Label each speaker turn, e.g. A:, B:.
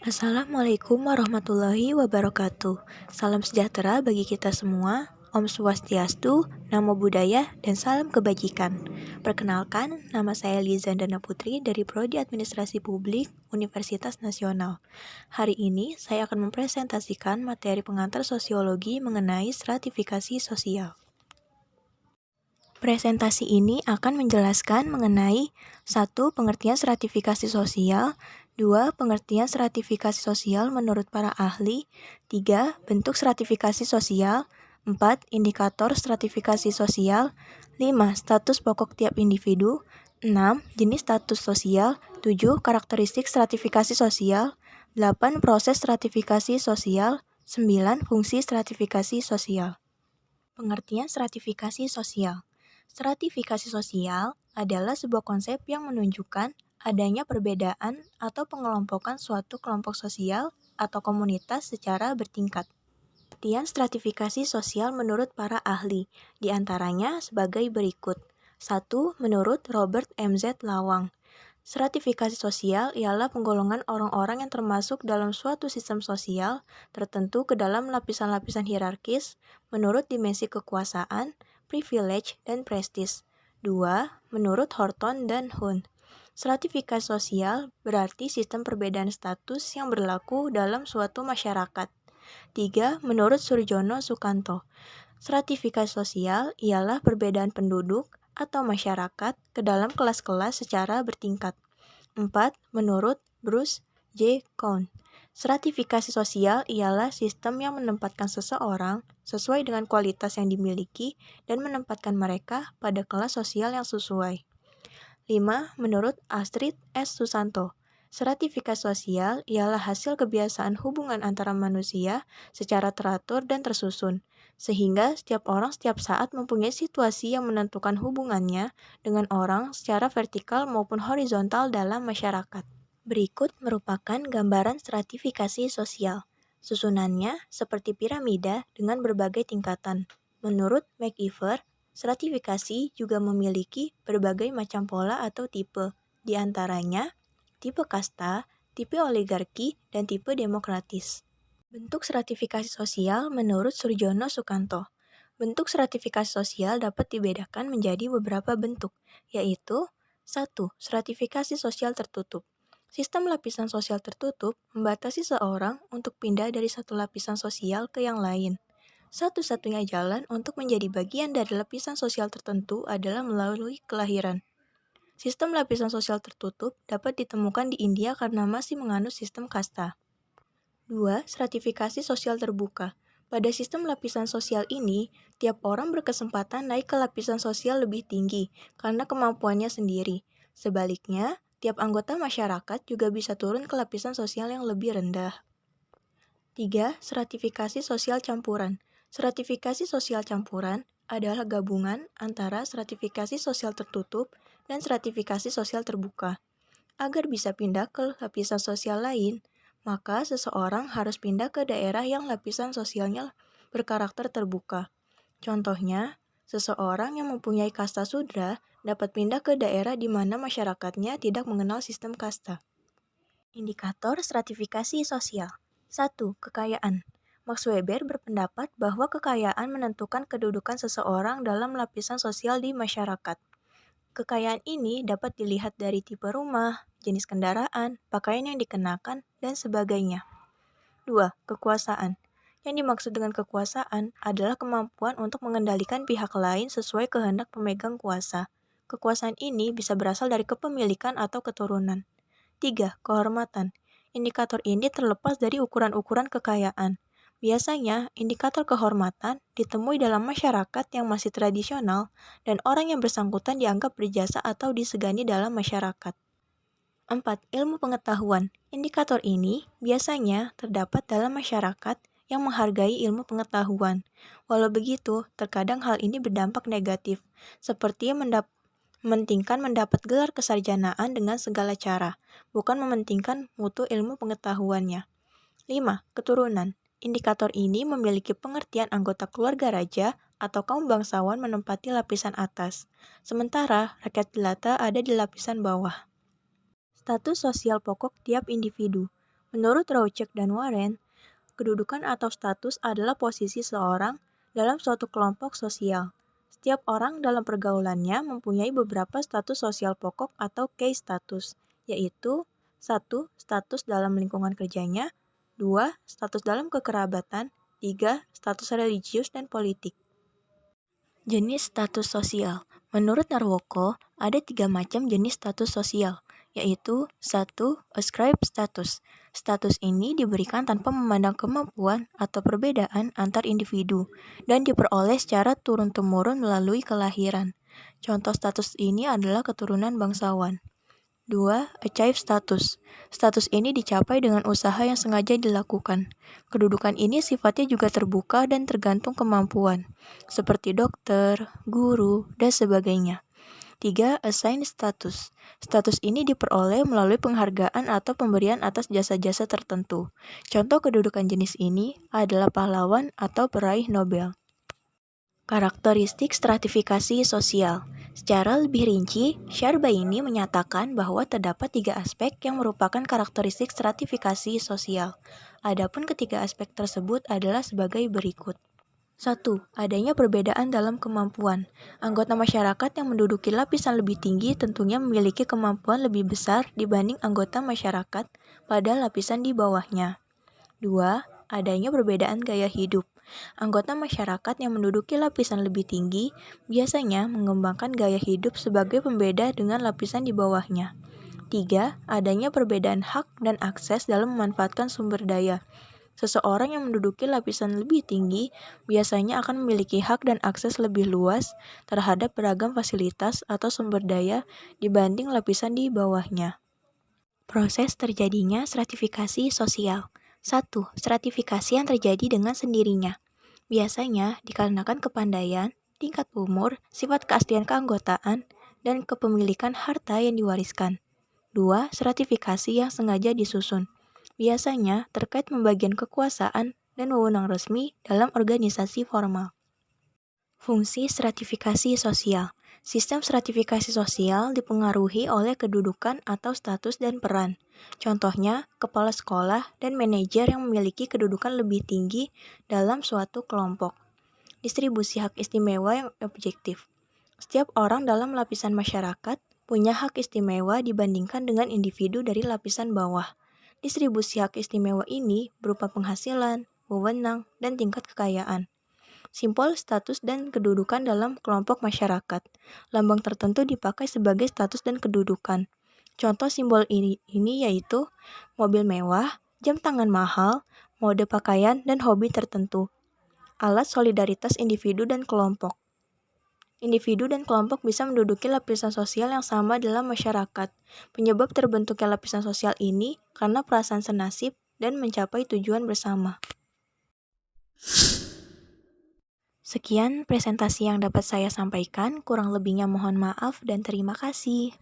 A: Assalamualaikum warahmatullahi wabarakatuh. Salam sejahtera bagi kita semua. Om Swastiastu, Namo Buddhaya, dan salam kebajikan. Perkenalkan, nama saya Lizandana Putri dari Prodi Administrasi Publik Universitas Nasional. Hari ini saya akan mempresentasikan materi pengantar sosiologi mengenai stratifikasi sosial. Presentasi ini akan menjelaskan mengenai 1. Pengertian stratifikasi sosial, 2. Pengertian stratifikasi sosial menurut para ahli, 3. Bentuk stratifikasi sosial, 4. Indikator stratifikasi sosial, 5. Status pokok tiap individu, 6. Jenis status sosial, 7. Karakteristik stratifikasi sosial, 8. Proses stratifikasi sosial, 9. Fungsi stratifikasi sosial. Pengertian stratifikasi sosial. Stratifikasi sosial adalah sebuah konsep yang menunjukkan adanya perbedaan atau pengelompokan suatu kelompok sosial atau komunitas secara bertingkat. Pengertian stratifikasi sosial menurut para ahli, di antaranya sebagai berikut. 1. Menurut Robert M.Z. Lawang, stratifikasi sosial ialah penggolongan orang-orang yang termasuk dalam suatu sistem sosial tertentu ke dalam lapisan-lapisan hierarkis menurut dimensi kekuasaan, privilege, dan prestis. 2. Menurut Horton dan Hunt, stratifikasi sosial berarti sistem perbedaan status yang berlaku dalam suatu masyarakat. 3. Menurut Surjono Sukanto, stratifikasi sosial ialah perbedaan penduduk atau masyarakat ke dalam kelas-kelas secara bertingkat. 4. Menurut Bruce J. Cohn, stratifikasi sosial ialah sistem yang menempatkan seseorang sesuai dengan kualitas yang dimiliki dan menempatkan mereka pada kelas sosial yang sesuai. 5. Menurut Astrid S. Susanto, stratifikasi sosial ialah hasil kebiasaan hubungan antara manusia secara teratur dan tersusun, sehingga setiap orang setiap saat mempunyai situasi yang menentukan hubungannya dengan orang secara vertikal maupun horizontal dalam masyarakat. Berikut merupakan gambaran stratifikasi sosial. Susunannya seperti piramida dengan berbagai tingkatan. Menurut McIver, stratifikasi juga memiliki berbagai macam pola atau tipe, di antaranya tipe kasta, tipe oligarki, dan tipe demokratis. Bentuk stratifikasi sosial menurut Surjono Sukanto. Bentuk stratifikasi sosial dapat dibedakan menjadi beberapa bentuk, yaitu 1. Stratifikasi sosial tertutup. Sistem lapisan sosial tertutup membatasi seorang untuk pindah dari satu lapisan sosial ke yang lain. Satu-satunya jalan untuk menjadi bagian dari lapisan sosial tertentu adalah melalui kelahiran. Sistem lapisan sosial tertutup dapat ditemukan di India karena masih menganut sistem kasta. 2. Stratifikasi sosial terbuka. Pada sistem lapisan sosial ini, tiap orang berkesempatan naik ke lapisan sosial lebih tinggi karena kemampuannya sendiri. Sebaliknya, tiap anggota masyarakat juga bisa turun ke lapisan sosial yang lebih rendah. 3. Stratifikasi sosial campuran. Stratifikasi sosial campuran adalah gabungan antara stratifikasi sosial tertutup dan stratifikasi sosial terbuka. Agar bisa pindah ke lapisan sosial lain, maka seseorang harus pindah ke daerah yang lapisan sosialnya berkarakter terbuka. Contohnya, seseorang yang mempunyai kasta Sudra dapat pindah ke daerah di mana masyarakatnya tidak mengenal sistem kasta. Indikator stratifikasi sosial. 1. Kekayaan. Max Weber berpendapat bahwa kekayaan menentukan kedudukan seseorang dalam lapisan sosial di masyarakat. Kekayaan ini dapat dilihat dari tipe rumah, jenis kendaraan, pakaian yang dikenakan, dan sebagainya. 2. Kekuasaan. Yang dimaksud dengan kekuasaan adalah kemampuan untuk mengendalikan pihak lain sesuai kehendak pemegang kuasa. Kekuasaan ini bisa berasal dari kepemilikan atau keturunan. 3. Kehormatan. Indikator ini terlepas dari ukuran-ukuran kekayaan. Biasanya, indikator kehormatan ditemui dalam masyarakat yang masih tradisional dan orang yang bersangkutan dianggap berjasa atau disegani dalam masyarakat. 4. Ilmu pengetahuan. Indikator ini biasanya terdapat dalam masyarakat yang menghargai ilmu pengetahuan. Walau begitu, terkadang hal ini berdampak negatif, seperti mementingkan mendapat gelar kesarjanaan dengan segala cara, bukan mementingkan mutu ilmu pengetahuannya. 5. Keturunan. Indikator ini memiliki pengertian anggota keluarga raja atau kaum bangsawan menempati lapisan atas, sementara rakyat jelata ada di lapisan bawah. Status sosial pokok tiap individu. Menurut Rauchek dan Warren, kedudukan atau status adalah posisi seseorang dalam suatu kelompok sosial. Setiap orang dalam pergaulannya mempunyai beberapa status sosial pokok atau key status, yaitu 1. Status dalam lingkungan kerjanya, 2. Status dalam kekerabatan, 3. Status religius dan politik. Jenis status sosial. Menurut Narwoko, ada 3 macam jenis status sosial, yaitu 1. Ascribed status. Status ini diberikan tanpa memandang kemampuan atau perbedaan antar individu dan diperoleh secara turun-temurun melalui kelahiran. Contoh status ini adalah keturunan bangsawan. 2. Achieved status. Status ini dicapai dengan usaha yang sengaja dilakukan. Kedudukan ini sifatnya juga terbuka dan tergantung kemampuan, seperti dokter, guru, dan sebagainya. 3. Assigned status. Status ini diperoleh melalui penghargaan atau pemberian atas jasa-jasa tertentu. Contoh kedudukan jenis ini adalah pahlawan atau peraih Nobel. Karakteristik stratifikasi sosial. Secara lebih rinci, Syarbaini menyatakan bahwa terdapat 3 aspek yang merupakan karakteristik stratifikasi sosial. Adapun ketiga aspek tersebut adalah sebagai berikut. 1. Adanya perbedaan dalam kemampuan. Anggota masyarakat yang menduduki lapisan lebih tinggi tentunya memiliki kemampuan lebih besar dibanding anggota masyarakat pada lapisan di bawahnya. 2. Adanya perbedaan gaya hidup. Anggota masyarakat yang menduduki lapisan lebih tinggi biasanya mengembangkan gaya hidup sebagai pembeda dengan lapisan di bawahnya. 3. Adanya perbedaan hak dan akses dalam memanfaatkan sumber daya. Seseorang yang menduduki lapisan lebih tinggi biasanya akan memiliki hak dan akses lebih luas terhadap beragam fasilitas atau sumber daya dibanding lapisan di bawahnya. Proses terjadinya stratifikasi sosial. 1. Stratifikasi yang terjadi dengan sendirinya. Biasanya dikarenakan kepandaian, tingkat umur, sifat keaslian keanggotaan, dan kepemilikan harta yang diwariskan. 2. Stratifikasi yang sengaja disusun. Biasanya terkait pembagian kekuasaan dan wewenang resmi dalam organisasi formal. Fungsi stratifikasi sosial. Sistem stratifikasi sosial dipengaruhi oleh kedudukan atau status dan peran. Contohnya, kepala sekolah dan manajer yang memiliki kedudukan lebih tinggi dalam suatu kelompok. Distribusi hak istimewa yang objektif. Setiap orang dalam lapisan masyarakat punya hak istimewa dibandingkan dengan individu dari lapisan bawah. Distribusi hak istimewa ini berupa penghasilan, wewenang, dan tingkat kekayaan. Simbol status dan kedudukan dalam kelompok masyarakat. Lambang tertentu dipakai sebagai status dan kedudukan. Contoh simbol ini yaitu mobil mewah, jam tangan mahal, mode pakaian, dan hobi tertentu. Alat solidaritas individu dan kelompok. Individu dan kelompok bisa menduduki lapisan sosial yang sama dalam masyarakat. Penyebab terbentuknya lapisan sosial ini karena perasaan senasib dan mencapai tujuan bersama. Sekian presentasi yang dapat saya sampaikan, kurang lebihnya mohon maaf dan terima kasih.